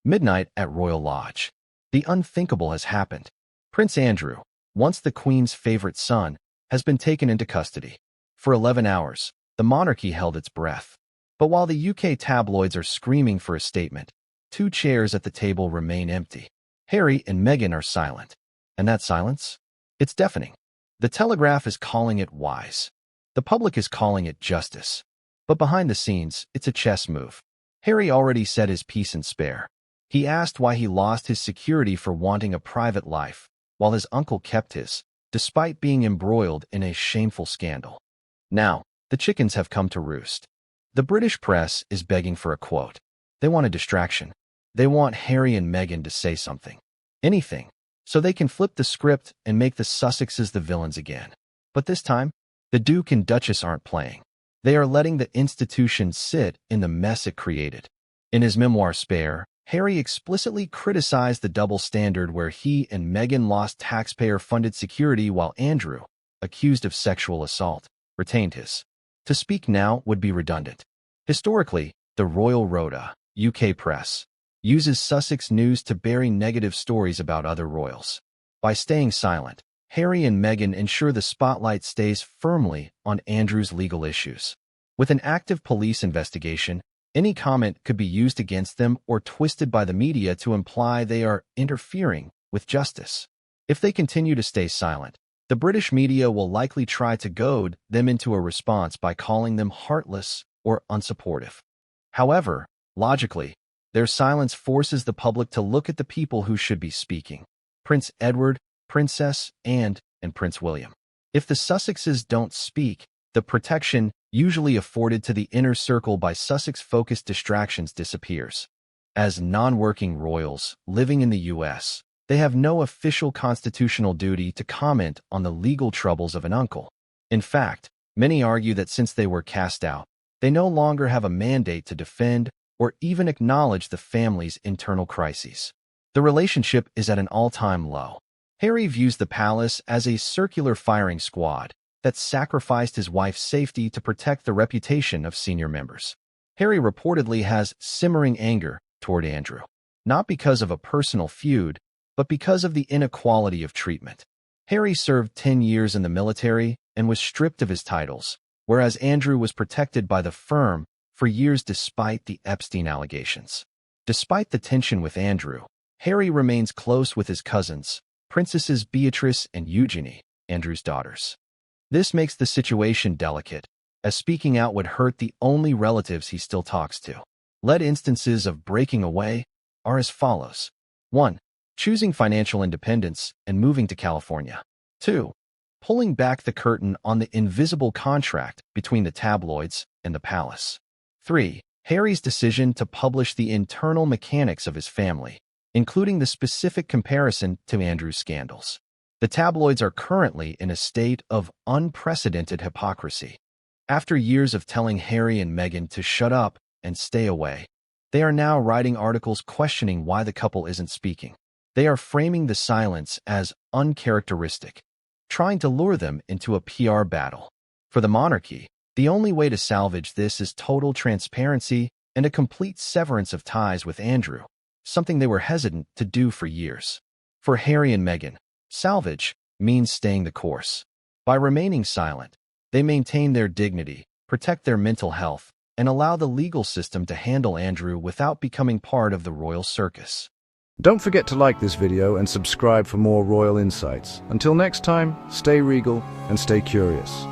Midnight at Royal Lodge. The unthinkable has happened. Prince Andrew, once the Queen's favorite son, has been taken into custody. For 11 hours, the monarchy held its breath. But while the UK tabloids are screaming for a statement, 2 chairs at the table remain empty. Harry and Meghan are silent. And that silence? It's deafening. The Telegraph is calling it wise. The public is calling it justice. But behind the scenes, it's a chess move. Harry already said his piece in spare. He asked why he lost his security for wanting a private life, while his uncle kept his, despite being embroiled in a shameful scandal. Now, the chickens have come to roost. The British press is begging for a quote. They want a distraction. They want Harry and Meghan to say something. Anything. So they can flip the script and make the Sussexes the villains again. But this time, the Duke and Duchess aren't playing. They are letting the institution sit in the mess it created. In his memoir Spare, Harry explicitly criticized the double standard where he and Meghan lost taxpayer-funded security while Andrew, accused of sexual assault, retained his. To speak now would be redundant. Historically, the Royal Rota, UK press, uses Sussex news to bury negative stories about other royals. By staying silent, Harry and Meghan ensure the spotlight stays firmly on Andrew's legal issues. With an active police investigation, any comment could be used against them or twisted by the media to imply they are interfering with justice. If they continue to stay silent, the British media will likely try to goad them into a response by calling them heartless or unsupportive. However, logically, their silence forces the public to look at the people who should be speaking: Prince Edward, Princess Anne, and Prince William. If the Sussexes don't speak, the protection usually afforded to the inner circle by Sussex-focused distractions disappears. As non-working royals living in the U.S., they have no official constitutional duty to comment on the legal troubles of an uncle. In fact, many argue that since they were cast out, they no longer have a mandate to defend or even acknowledge the family's internal crises. The relationship is at an all-time low. Harry views the palace as a circular firing squad that sacrificed his wife's safety to protect the reputation of senior members. Harry reportedly has simmering anger toward Andrew, not because of a personal feud, but because of the inequality of treatment. Harry served 10 years in the military and was stripped of his titles, whereas Andrew was protected by the firm for years despite the Epstein allegations. Despite the tension with Andrew, Harry remains close with his cousins, Princesses Beatrice and Eugenie, Andrew's daughters. This makes the situation delicate, as speaking out would hurt the only relatives he still talks to. Lead instances of breaking away are as follows. 1. Choosing financial independence and moving to California. 2. Pulling back the curtain on the invisible contract between the tabloids and the palace. 3. Harry's decision to publish the internal mechanics of his family, including the specific comparison to Andrew's scandals. The tabloids are currently in a state of unprecedented hypocrisy. After years of telling Harry and Meghan to shut up and stay away, they are now writing articles questioning why the couple isn't speaking. They are framing the silence as uncharacteristic, trying to lure them into a PR battle. For the monarchy, the only way to salvage this is total transparency and a complete severance of ties with Andrew, something they were hesitant to do for years. For Harry and Meghan, salvage means staying the course. By remaining silent, they maintain their dignity, protect their mental health, and allow the legal system to handle Andrew without becoming part of the royal circus. Don't forget to like this video and subscribe for more royal insights. Until next time, stay regal and stay curious.